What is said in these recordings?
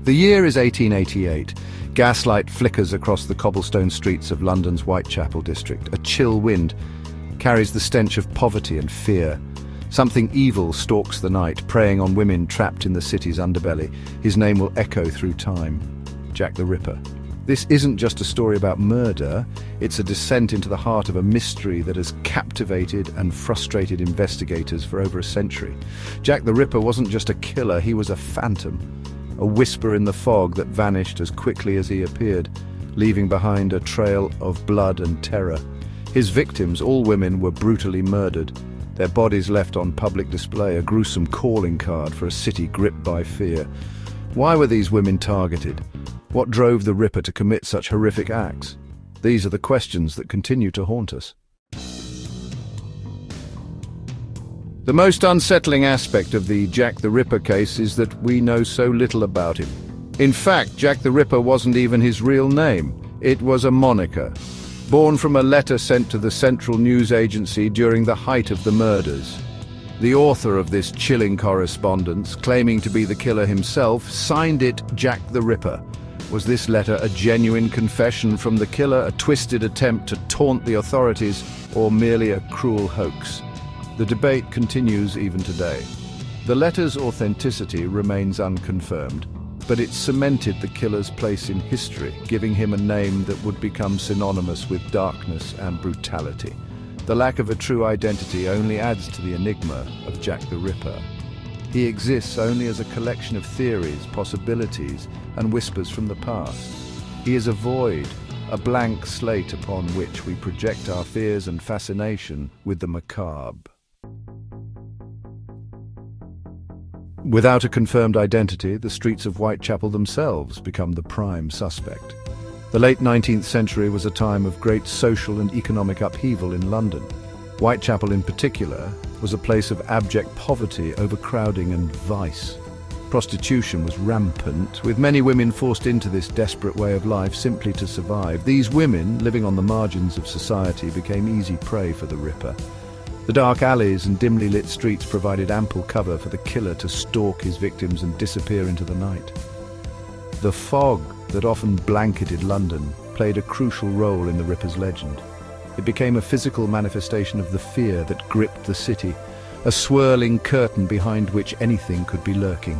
The year is 1888. Gaslight flickers across the cobblestone streets of London's Whitechapel district. A chill wind carries the stench of poverty and fear. Something evil stalks the night, preying on women trapped in the city's underbelly. His name will echo through time: Jack the Ripper. This isn't just a story about murder, it's a descent into the heart of a mystery that has captivated and frustrated investigators for over a century. Jack the Ripper wasn't just a killer, he was a phantom, a whisper in the fog that vanished as quickly as he appeared, leaving behind a trail of blood and terror. His victims, all women, were brutally murdered, their bodies left on public display, a gruesome calling card for a city gripped by fear. Why were these women targeted? What drove the Ripper to commit such horrific acts? These are the questions that continue to haunt us. The most unsettling aspect of the Jack the Ripper case is that we know so little about him. In fact, Jack the Ripper wasn't even his real name. It was a moniker, born from a letter sent to the Central News Agency during the height of the murders. The author of this chilling correspondence, claiming to be the killer himself, signed it Jack the Ripper. Was this letter a genuine confession from the killer, a twisted attempt to taunt the authorities, or merely a cruel hoax? The debate continues even today. The letter's authenticity remains unconfirmed, but it cemented the killer's place in history, giving him a name that would become synonymous with darkness and brutality. The lack of a true identity only adds to the enigma of Jack the Ripper. He exists only as a collection of theories, possibilities, and whispers from the past. He is a void, a blank slate upon which we project our fears and fascination with the macabre. Without a confirmed identity, the streets of Whitechapel themselves become the prime suspect. The late 19th century was a time of great social and economic upheaval in London. Whitechapel in particular was a place of abject poverty, overcrowding and vice. Prostitution was rampant, with many women forced into this desperate way of life simply to survive. These women, living on the margins of society, became easy prey for the Ripper. The dark alleys and dimly lit streets provided ample cover for the killer to stalk his victims and disappear into the night. The fog that often blanketed London played a crucial role in the Ripper's legend. It became a physical manifestation of the fear that gripped the city, a swirling curtain behind which anything could be lurking.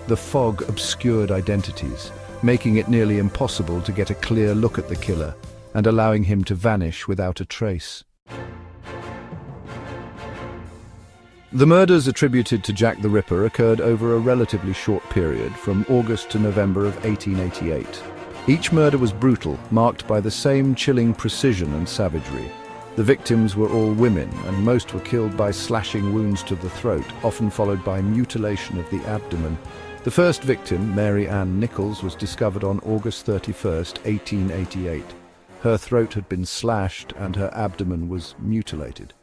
The fog obscured identities, making it nearly impossible to get a clear look at the killer and allowing him to vanish without a trace. The murders attributed to Jack the Ripper occurred over a relatively short period, from August to November of 1888. Each murder was brutal, marked by the same chilling precision and savagery. The victims were all women, and most were killed by slashing wounds to the throat, often followed by mutilation of the abdomen. The first victim, Mary Ann Nichols, was discovered on August 31st, 1888. Her throat had been slashed and her abdomen was mutilated.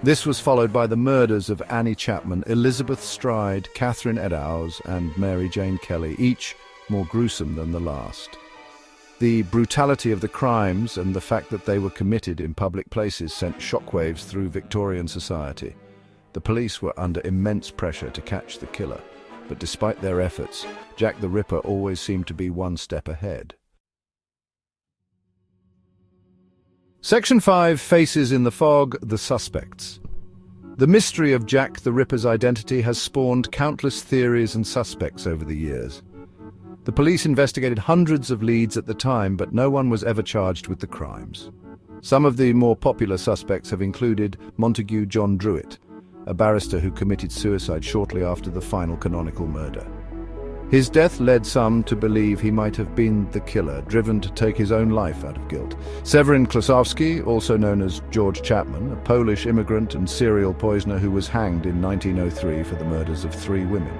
This was followed by the murders of Annie Chapman, Elizabeth Stride, Catherine Eddowes, and Mary Jane Kelly, each more gruesome than the last. The brutality of the crimes and the fact that they were committed in public places sent shockwaves through Victorian society. The police were under immense pressure to catch the killer, but despite their efforts, Jack the Ripper always seemed to be one step ahead. Section 5 faces in the fog the suspects. The mystery of Jack the Ripper's identity has spawned countless theories and suspects over the years. The police investigated hundreds of leads at the time, but no one was ever charged with the crimes. Some of the more popular suspects have included Montague John Druitt, a barrister who committed suicide shortly after the final canonical murder. His death led some to believe he might have been the killer, driven to take his own life out of guilt. Severin Klusowski, also known as George Chapman, a Polish immigrant and serial poisoner who was hanged in 1903 for the murders of 3 women.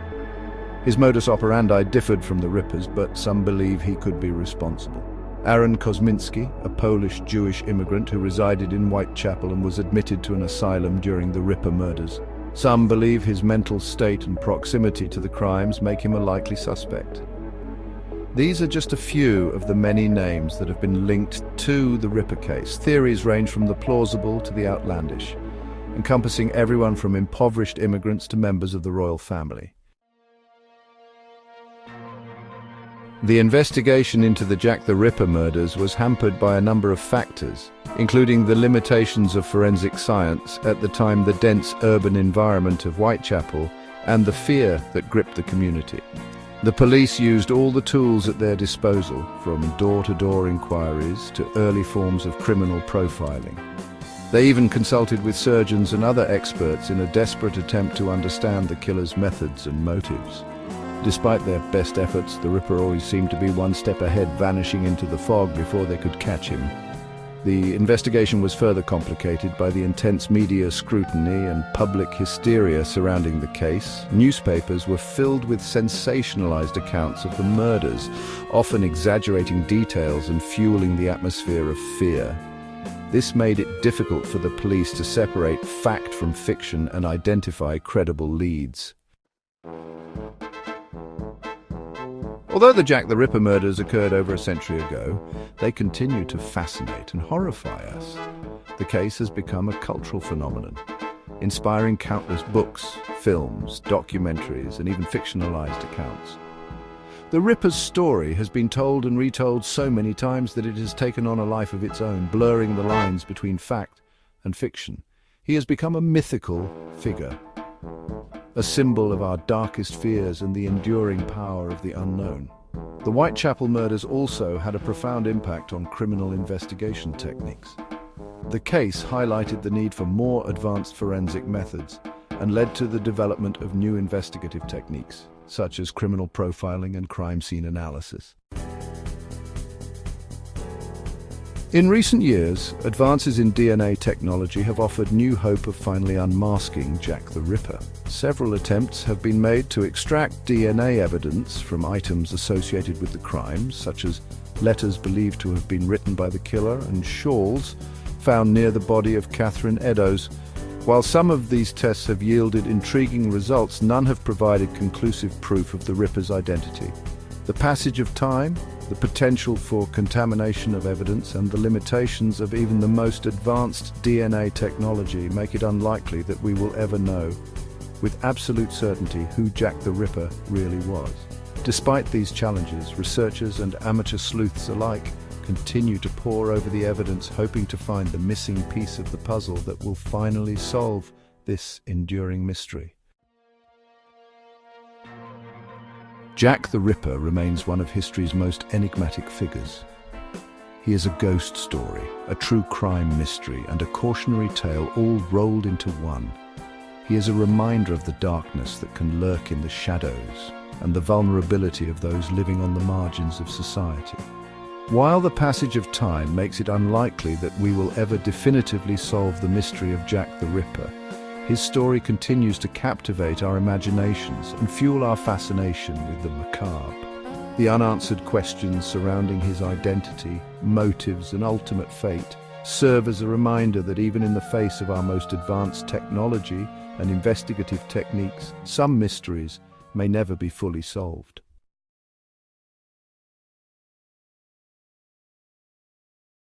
His modus operandi differed from the Ripper's, but some believe he could be responsible. Aaron Kosminski, a Polish Jewish immigrant who resided in Whitechapel and was admitted to an asylum during the Ripper murders. Some believe his mental state and proximity to the crimes make him a likely suspect. These are just a few of the many names that have been linked to the Ripper case. Theories range from the plausible to the outlandish, encompassing everyone from impoverished immigrants to members of the royal family. The investigation into the Jack the Ripper murders was hampered by a number of factors, including the limitations of forensic science at the time, the dense urban environment of Whitechapel, and the fear that gripped the community. The police used all the tools at their disposal, from door-to-door inquiries to early forms of criminal profiling. They even consulted with surgeons and other experts in a desperate attempt to understand the killer's methods and motives. Despite their best efforts, the Ripper always seemed to be one step ahead, vanishing into the fog before they could catch him. The investigation was further complicated by the intense media scrutiny and public hysteria surrounding the case. Newspapers were filled with sensationalized accounts of the murders, often exaggerating details and fueling the atmosphere of fear. This made it difficult for the police to separate fact from fiction and identify credible leads. Although the Jack the Ripper murders occurred over a century ago, they continue to fascinate and horrify us. The case has become a cultural phenomenon, inspiring countless books, films, documentaries, and even fictionalized accounts. The Ripper's story has been told and retold so many times that it has taken on a life of its own, blurring the lines between fact and fiction. He has become a mythical figure, a symbol of our darkest fears and the enduring power of the unknown. The Whitechapel murders also had a profound impact on criminal investigation techniques. The case highlighted the need for more advanced forensic methods and led to the development of new investigative techniques, such as criminal profiling and crime scene analysis. In recent years, advances in DNA technology have offered new hope of finally unmasking Jack the Ripper. Several attempts have been made to extract DNA evidence from items associated with the crimes, such as letters believed to have been written by the killer and shawls found near the body of Catherine Eddowes. While some of these tests have yielded intriguing results, none have provided conclusive proof of the Ripper's identity. The passage of time, the potential for contamination of evidence, and the limitations of even the most advanced DNA technology make it unlikely that we will ever know with absolute certainty who Jack the Ripper really was. Despite these challenges, researchers and amateur sleuths alike continue to pore over the evidence, hoping to find the missing piece of the puzzle that will finally solve this enduring mystery. Jack the Ripper remains one of history's most enigmatic figures. He is a ghost story, a true crime mystery, and a cautionary tale all rolled into one. He is a reminder of the darkness that can lurk in the shadows and the vulnerability of those living on the margins of society. While the passage of time makes it unlikely that we will ever definitively solve the mystery of Jack the Ripper, his story continues to captivate our imaginations and fuel our fascination with the macabre. The unanswered questions surrounding his identity, motives, and ultimate fate serve as a reminder that even in the face of our most advanced technology and investigative techniques, some mysteries may never be fully solved.